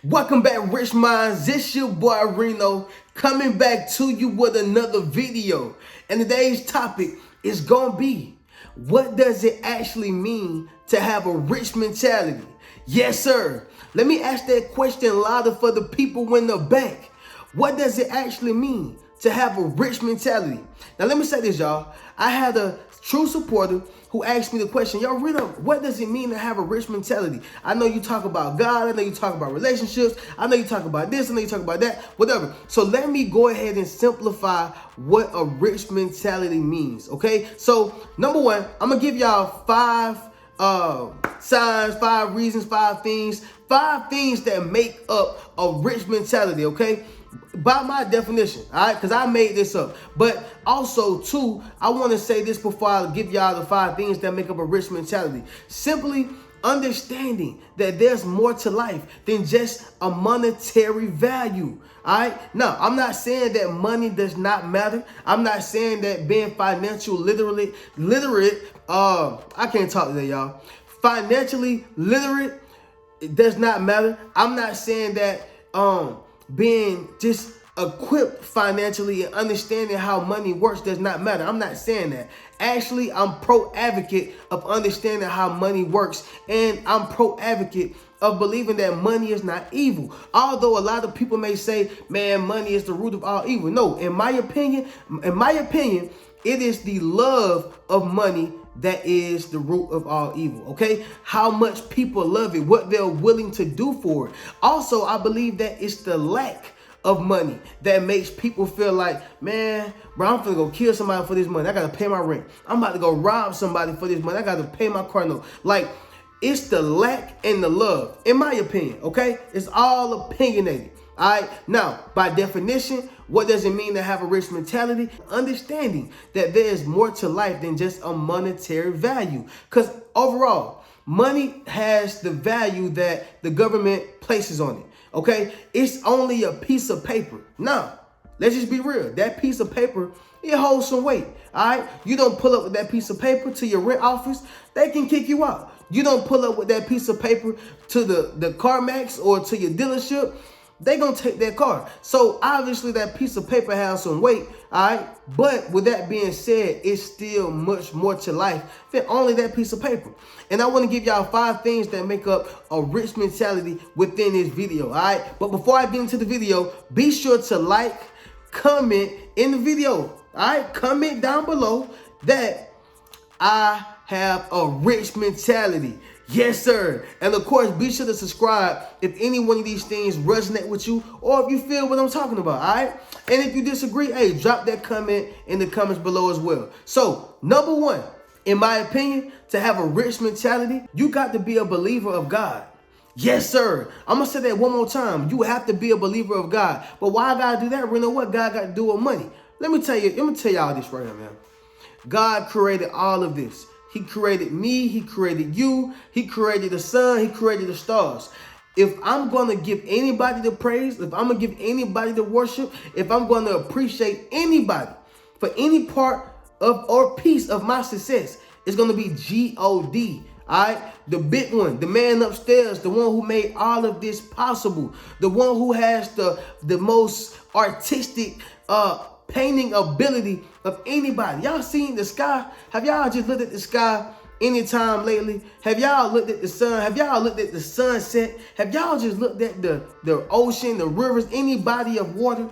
Welcome back, Rich Minds. This your boy Reno coming back to you with another video. And today's topic is gonna be, what does it actually mean to have a rich mentality? Yes, sir. Let me ask that question louder for the people in the back. What does it actually mean to have a rich mentality? Now, let me say this, y'all. I had a true supporter who asked me the question, yo, Reno, what does it mean to have a rich mentality? I know you talk about God, I know you talk about relationships, I know you talk about this, I know you talk about that, whatever. So let me go ahead and simplify what a rich mentality means, okay? So number one, I'm gonna give y'all five signs, 5 reasons, 5 things that make up a rich mentality, okay? By my definition, all right, because I made this up. But also, too, I want to say this before I give y'all the 5 things that make up a rich mentality. Simply understanding that there's more to life than just a monetary value. All right. Now, I'm not saying that money does not matter. I'm not saying that being financial literate, I can't talk today, y'all. Financially literate, it does not matter. I'm not saying that being just equipped financially and understanding how money works does not matter. I'm not saying that. Actually, I'm pro advocate of understanding how money works, and I'm pro advocate of believing that money is not evil. Although a lot of people may say, man, money is the root of all evil. No, in my opinion, it is the love of money that is the root of all evil, okay? How much people love it, what they're willing to do for it. Also, I believe that it's the lack of money that makes people feel like, man, bro, I'm finna go kill somebody for this money. I gotta pay my rent. I'm about to go rob somebody for this money. I gotta pay my car note. Like, it's the lack and the love, in my opinion, okay? It's all opinionated. All right. Now, by definition, what does it mean to have a rich mentality? Understanding that there is more to life than just a monetary value. Because overall, money has the value that the government places on it. Okay. It's only a piece of paper. Now, let's just be real. That piece of paper, it holds some weight. All right. You don't pull up with that piece of paper to your rent office, they can kick you out. You don't pull up with that piece of paper to the CarMax or to your dealership, they're going to take that car. So obviously that piece of paper has some weight, all right? But with that being said, it's still much more to life than only that piece of paper. And I want to give y'all 5 things that make up a rich mentality within this video, all right? But before I get into the video, be sure to like, comment in the video, all right? Comment down below that I have a rich mentality. Yes, sir. And of course, be sure to subscribe if any one of these things resonate with you or if you feel what I'm talking about, all right? And if you disagree, hey, drop that comment in the comments below as well. So, number 1, in my opinion, to have a rich mentality, you got to be a believer of God. Yes, sir. I'm going to say that one more time. You have to be a believer of God. But why I got to do that? You know what God got to do with money? Let me tell y'all this right now, man. God created all of this. He created me, he created you, he created the sun, he created the stars. If I'm going to give anybody the praise, if I'm going to give anybody the worship, if I'm going to appreciate anybody for any part of or piece of my success, it's going to be God. All right, the big one, the man upstairs, the one who made all of this possible, the one who has the most artistic painting ability of anybody. Y'all seen the sky? Have y'all just looked at the sky anytime lately? Have y'all looked at the sun? Have y'all looked at the sunset? Have y'all just looked at the ocean, the rivers, any body of water?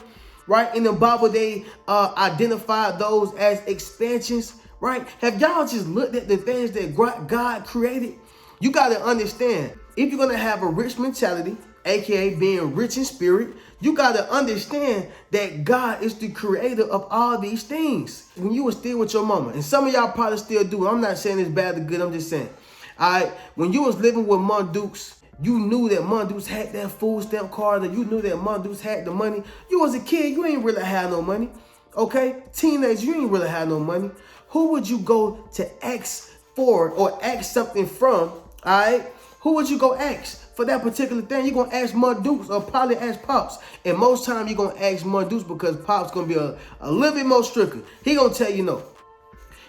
Right? In the Bible, they identified those as expansions. Right? Have y'all just looked at the things that God created? You got to understand, if you're going to have a rich mentality, aka being rich in spirit, you got to understand that God is the creator of all these things. When you were still with your mama, and some of y'all probably still do, I'm not saying it's bad or good, I'm just saying, all right, when you was living with Mon Dukes, you knew that Mon Dukes had that food stamp card, and you knew that Mon Dukes had the money. You was a kid, you ain't really had no money, okay? Teenage, you ain't really had no money. Who would you go to ask for or ask something from, all right? Who would you go ask? For that particular thing, you're going to ask Mon Dukes or probably ask Pops. And most time you're going to ask Mon Dukes because Pops going to be a little bit more stricter. He going to tell you no.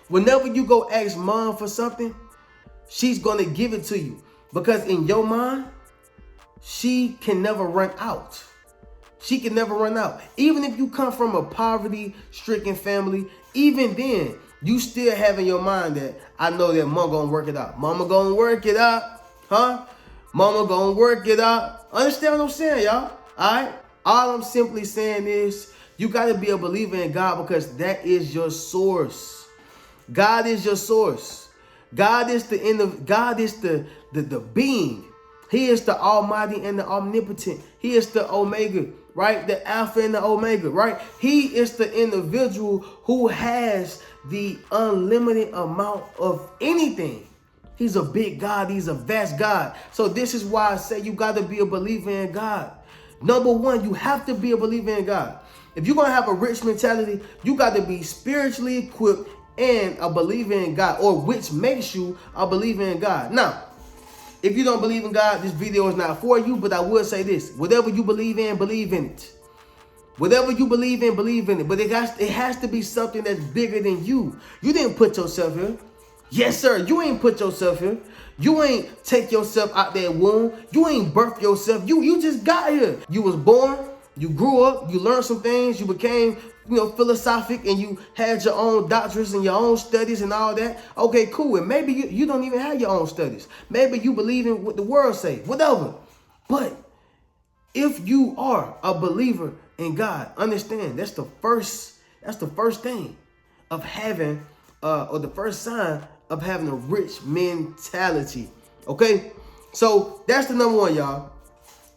Whenever you go ask Mom for something, she's going to give it to you. Because in your mind, she can never run out. She can never run out. Even if you come from a poverty-stricken family, even then, you still have in your mind that I know that mama gonna work it out. Mama gonna work it out. Huh? Mama gonna work it out. Understand what I'm saying, y'all? Alright? All I'm simply saying is you gotta be a believer in God because that is your source. God is your source. God is the end of God is the being. He is the Almighty and the Omnipotent. He is the Omega, right? The Alpha and the Omega, right? He is the individual who has the unlimited amount of anything. He's a big God. He's a vast God. So this is why I say you got to be a believer in God. Number one, you have to be a believer in God. If you're going to have a rich mentality, you got to be spiritually equipped and a believer in God, or which makes you a believer in God. Now, if you don't believe in God, this video is not for you, but I will say this. Whatever you believe in it. Whatever you believe in it. But it has to be something that's bigger than you. You didn't put yourself here. Yes, sir. You ain't put yourself here. You ain't take yourself out that womb. You ain't birthed yourself. You just got here. You was born. You grew up. You learned some things. You became, philosophic, and you had your own doctorates and your own studies and all that. Okay, cool. And maybe you don't even have your own studies. Maybe you believe in what the world say. Whatever. But if you are a believer in God, understand that's the first thing of having, or the first sign of having a rich mentality. Okay? So that's the number one, y'all.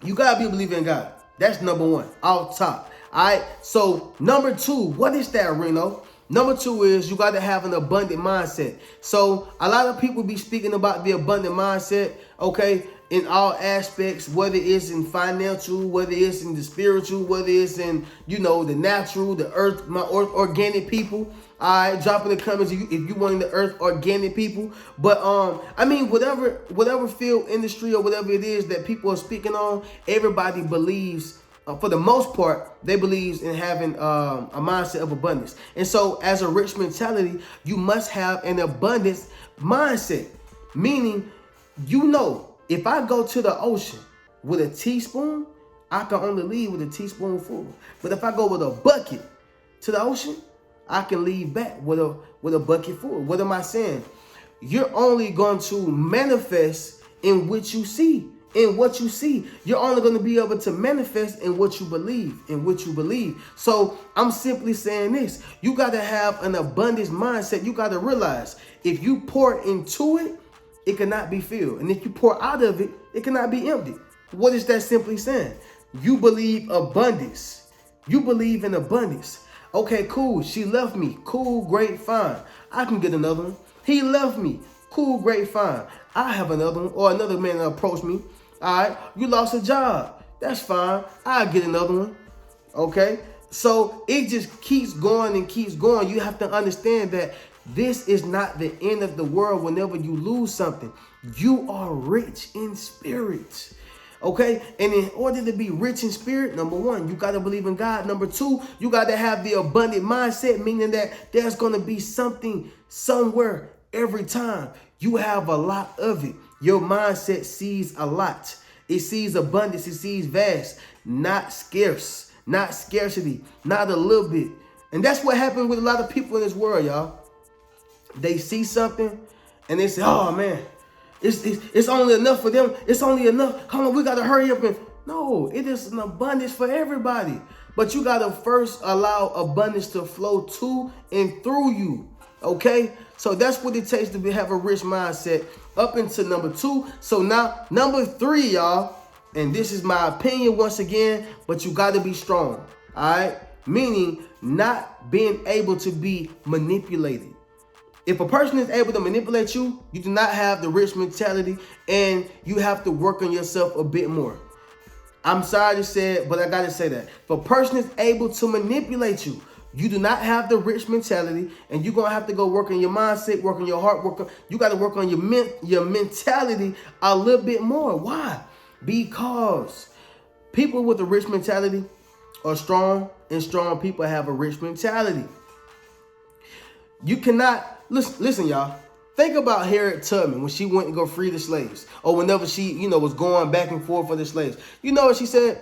You gotta be a believer in God. That's number one, off top. All right. So number two, what is that, Reno? Number two is you got to have an abundant mindset. So a lot of people be speaking about the abundant mindset, okay, in all aspects, whether it's in financial, whether it's in the spiritual, whether it's in, the natural, the earth, my organic people. All right, drop in the comments if you want the earth organic people. But whatever field, industry, or whatever it is that people are speaking on, everybody believes, for the most part, they believe in having a mindset of abundance. And so as a rich mentality, you must have an abundance mindset. Meaning, if I go to the ocean with a teaspoon, I can only leave with a teaspoonful. But if I go with a bucket to the ocean, I can leave back with a bucket full. What am I saying? You're only going to manifest in what you see. You're only going to be able to manifest in what you believe. So I'm simply saying this. You got to have an abundance mindset. You got to realize if you pour into it, it cannot be filled. And if you pour out of it, it cannot be empty. What is that simply saying? You believe abundance. You believe in abundance. Okay, cool. She left me. Cool, great, fine. I can get another one. He left me. Cool, great, fine. I have another one. Or another man approached me. All right, you lost a job. That's fine. I'll get another one. Okay? So it just keeps going and keeps going. You have to understand that this is not the end of the world whenever you lose something. You are rich in spirit. Okay? And in order to be rich in spirit, number one, you got to believe in God. Number two, you got to have the abundant mindset, meaning that there's going to be something somewhere every time. You have a lot of it. Your mindset sees a lot. It sees abundance. It sees vast, not scarce, not scarcity, not a little bit. And that's what happened with a lot of people in this world, y'all. They see something and they say, oh man, it's only enough for them. It's only enough. Come on, we got to hurry up. No, it is an abundance for everybody. But you got to first allow abundance to flow to and through you. Okay? So that's what it takes to have a rich mindset up into number two. So now number three, y'all, and this is my opinion once again, but you got to be strong. All right? Meaning not being able to be manipulated. If a person is able to manipulate you, you do not have the rich mentality, and you have to work on yourself a bit more. I'm sorry to say it, but I got to say that. If a person is able to manipulate you, you do not have the rich mentality, and you're going to have to go work on your mindset, work on your heart, you got to work on your mentality a little bit more. Why? Because people with a rich mentality are strong, and strong people have a rich mentality. You cannot, listen y'all, Think about Harriet Tubman when she went to go free the slaves, or whenever she, was going back and forth for the slaves. You know what she said?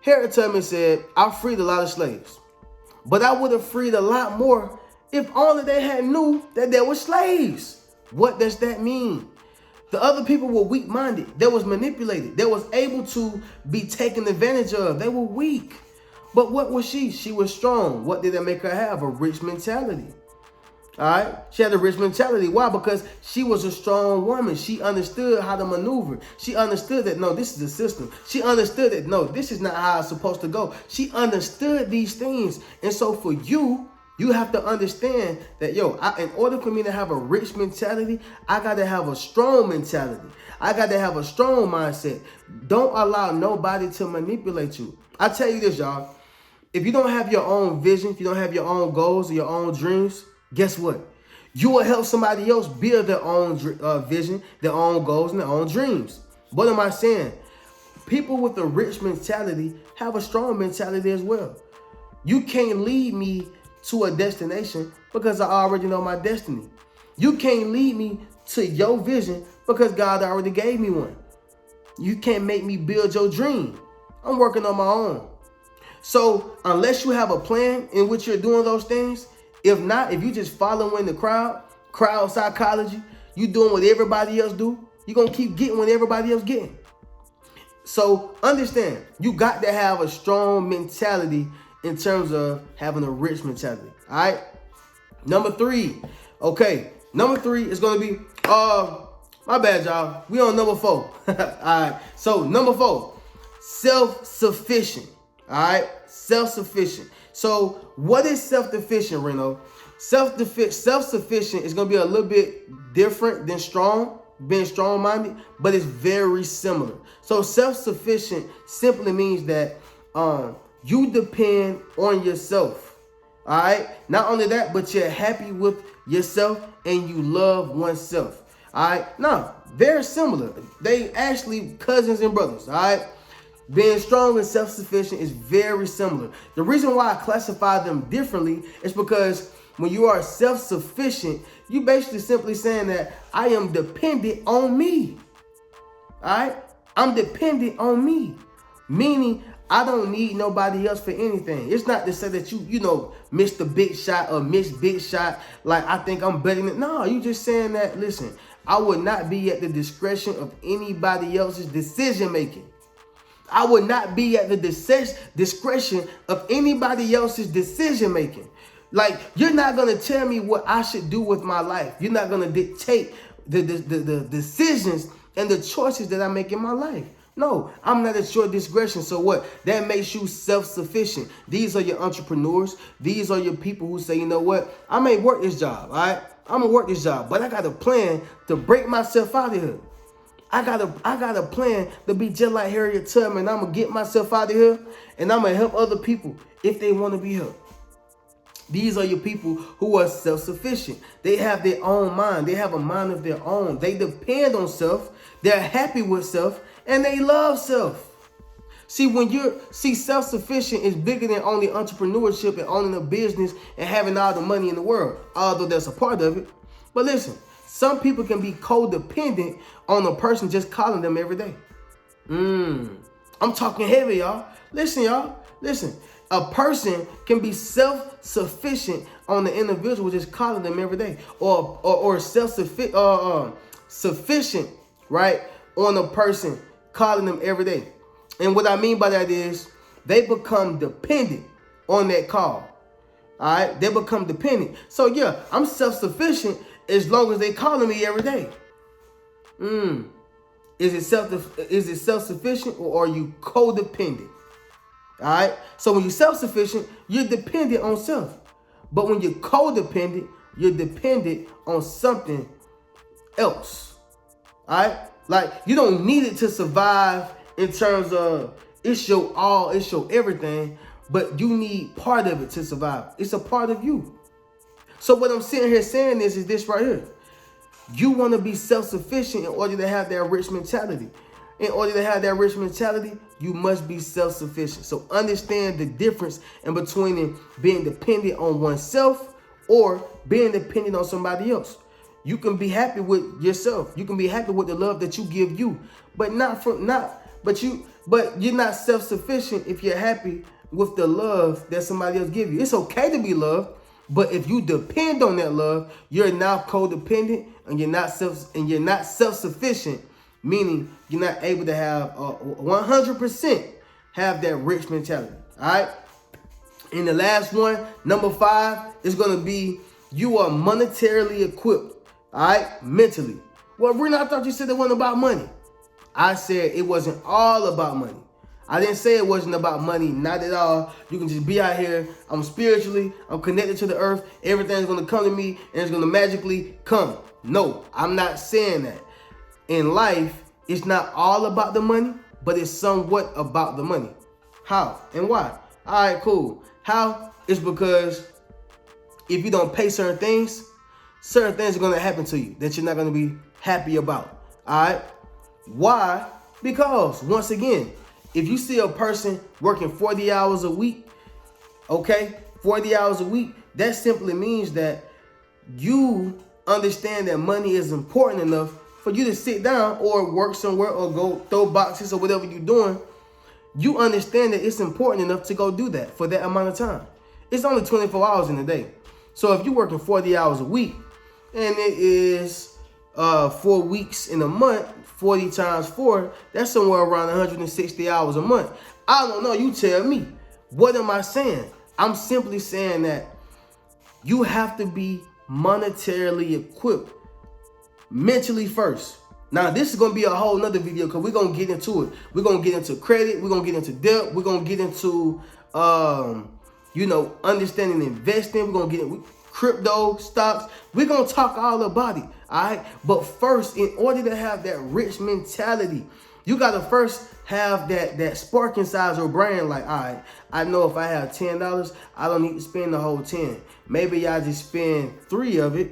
Harriet Tubman said, I freed a lot of slaves, but I would have freed a lot more if only they had knew that there were slaves. What does that mean? The other people were weak-minded. They was manipulated. They was able to be taken advantage of. They were weak. But what was she? She was strong. What did that make her have? A rich mentality. All right? She had a rich mentality. Why? Because she was a strong woman. She understood how to maneuver. She understood that, no, this is a system. She understood that, no, this is not how it's supposed to go. She understood these things. And so for you have to understand that, in order for me to have a rich mentality, I got to have a strong mentality. I got to have a strong mindset. Don't allow nobody to manipulate you. I tell you this, y'all. If you don't have your own vision, if you don't have your own goals or your own dreams, guess what? You will help somebody else build their own vision, their own goals, and their own dreams. What am I saying? People with a rich mentality have a strong mentality as well. You can't lead me to a destination because I already know my destiny. You can't lead me to your vision because God already gave me one. You can't make me build your dream. I'm working on my own. So unless you have a plan in which you're doing those things, if not, if you just following the crowd psychology, you doing what everybody else do, you're going to keep getting what everybody else getting. So understand, you got to have a strong mentality in terms of having a rich mentality. All right. Number 3. Okay. Number 3 is going to be, my bad, y'all. We on number 4. All right. So number 4, self-sufficient. All right. Self-sufficient. So what is self-sufficient, Reno? Self-sufficient is going to be a little bit different than being strong-minded, but it's very similar. So self-sufficient simply means that you depend on yourself. All right. Not only that, but you're happy with yourself and you love oneself. All right. Now, very similar. They actually cousins and brothers. All right. Being strong and self-sufficient is very similar. The reason why I classify them differently is because when you are self-sufficient, you basically simply saying that I am dependent on me. All right. I'm dependent on me. Meaning I don't need nobody else for anything. It's not to say that you missed the big shot or missed big shot. Like I think I'm better than. No, you just saying that, listen, I would not be at the discretion of anybody else's decision making. I would not be at the discretion of anybody else's decision making. Like, you're not going to tell me what I should do with my life. You're not going to dictate the decisions and the choices that I make in my life. No, I'm not at your discretion. So what? That makes you self-sufficient. These are your entrepreneurs. These are your people who say, you know what? I may work this job, all right? I'm going to work this job, but I got a plan to break myself out of here. I got a plan to be just like Harriet Tubman. I'm going to get myself out of here, and I'm going to help other people if they want to be helped. These are your people who are self-sufficient. They have their own mind. They have a mind of their own. They depend on self. They're happy with self, and they love self. See, self-sufficient is bigger than only entrepreneurship and owning a business and having all the money in the world, although that's a part of it. But listen, some people can be codependent on a person just calling them every day. I'm talking heavy, y'all. Listen, y'all. Listen. A person can be self-sufficient on the individual just calling them every day, or sufficient, right, on a person calling them every day. And what I mean by that is they become dependent on that call. All right, they become dependent. So yeah, I'm self-sufficient as long as they calling me every day. Is it self-sufficient or are you codependent? All right. So when you're self-sufficient, you're dependent on self. But when you're codependent, you're dependent on something else. All right. Like, you don't need it to survive in terms of it's your all, it's your everything, but you need part of it to survive. It's a part of you. So what I'm sitting here saying is this right here. You want to be self-sufficient in order to have that rich mentality. In order to have that rich mentality, you must be self-sufficient. So understand the difference in between being dependent on oneself or being dependent on somebody else. You can be happy with yourself. You can be happy with the love that you give you, but but you're not self-sufficient if you're happy with the love that somebody else give you. It's okay to be loved, but if you depend on that love, you're now codependent and you're not self-sufficient, meaning you're not able to have 100% have that rich mentality. All right. And the last one, number 5, is going to be you are monetarily equipped. All right, mentally. Well, Reno, I thought you said it wasn't about money. I said it wasn't all about money. I didn't say it wasn't about money, not at all. You can just be out here. I'm spiritually, I'm connected to the earth. Everything's going to come to me and it's going to magically come. No, I'm not saying that. In life, it's not all about the money, but it's somewhat about the money. How and why? All right, cool. How? It's because if you don't pay certain things are going to happen to you that you're not going to be happy about. All right? Why? Because, once again, if you see a person working 40 hours a week, okay, 40 hours a week, that simply means that you understand that money is important enough for you to sit down or work somewhere or go throw boxes or whatever you're doing. You understand that it's important enough to go do that for that amount of time. It's only 24 hours in a day. So if you're working 40 hours a week and it is 4 weeks in a month, 40 times 4, that's somewhere around 160 hours a month. I don't know. You tell me. What am I saying? I'm simply saying that you have to be monetarily equipped mentally first. Now, this is going to be a whole nother video because we're going to get into it. We're going to get into credit. We're going to get into debt. We're going to get into, understanding investing. We're going to get into crypto, stocks. We're going to talk all about it. All right. But first, in order to have that rich mentality, you got to first have that spark inside your brain. Like, all right, I know if I have $10, I don't need to spend the whole 10. Maybe I just spend 3 of it.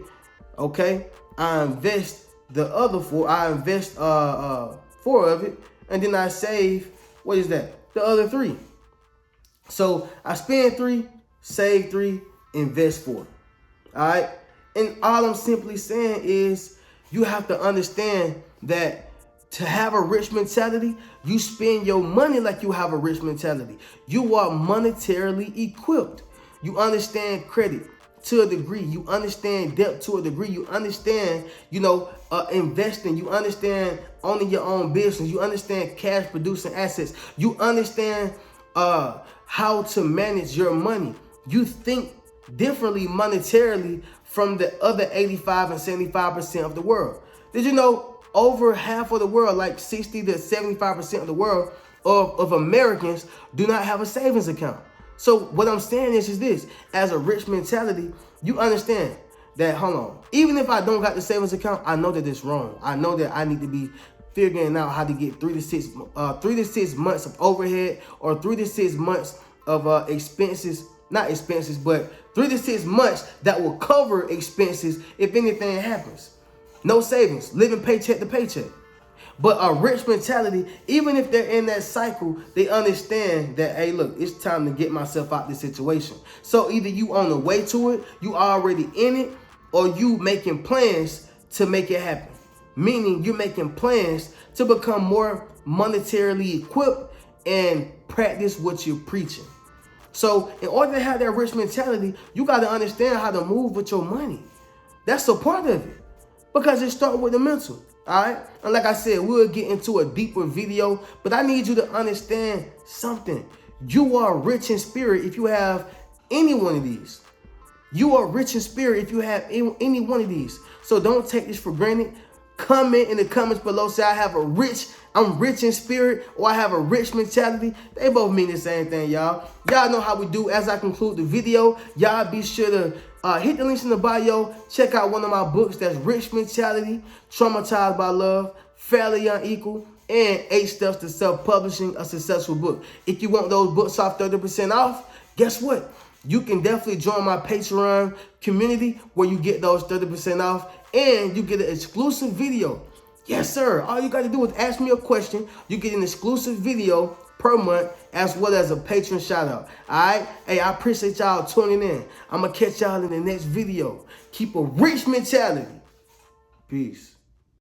Okay. I invest the other 4. I invest 4 of it, and then I save, what is that? The other 3. So I spend 3, save 3, invest 4. All right. And all I'm simply saying is you have to understand that to have a rich mentality, you spend your money like you have a rich mentality. You are monetarily equipped. You understand credit to a degree. You understand debt to a degree. You understand, investing. You understand owning your own business. You understand cash producing assets. You understand how to manage your money. You think differently monetarily from the other 85 and 75% of the world. Did you know over half of the world, like 60 to 75% of the world of Americans do not have a savings account? So what I'm saying is this: as a rich mentality, you understand that, hold on, even if I don't got the savings account, I know that it's wrong. I know that I need to be figuring out how to get 3 to 6 months of overhead, or 3 to 6 months of expenses, not expenses, but 3 to 6 months that will cover expenses if anything happens. No savings, living paycheck to paycheck. But a rich mentality, even if they're in that cycle, they understand that, hey, look, it's time to get myself out of this situation. So either you on the way to it, you already in it, or you making plans to make it happen. Meaning you're making plans to become more monetarily equipped and practice what you're preaching. So in order to have that rich mentality, you got to understand how to move with your money. That's a part of it, because it starts with the mental. All right. And like I said, we'll get into a deeper video, but I need you to understand something. You are rich in spirit if you have any one of these. You are rich in spirit if you have any one of these. So don't take this for granted. Comment in the comments below, say I'm rich in spirit, or I have a rich mentality. They both mean the same thing, y'all. Y'all know how we do. As I conclude the video, y'all be sure to hit the links in the bio. Check out one of my books. That's Rich Mentality, Traumatized by Love, Fairly Unequal, and 8 Steps to Self-Publishing a Successful Book. If you want those books off 30% off, guess what? You can definitely join my Patreon community where you get those 30% off and you get an exclusive video. Yes, sir. All you got to do is ask me a question. You get an exclusive video per month, as well as a patron shout out. All right. Hey, I appreciate y'all tuning in. I'm going to catch y'all in the next video. Keep a rich mentality. Peace.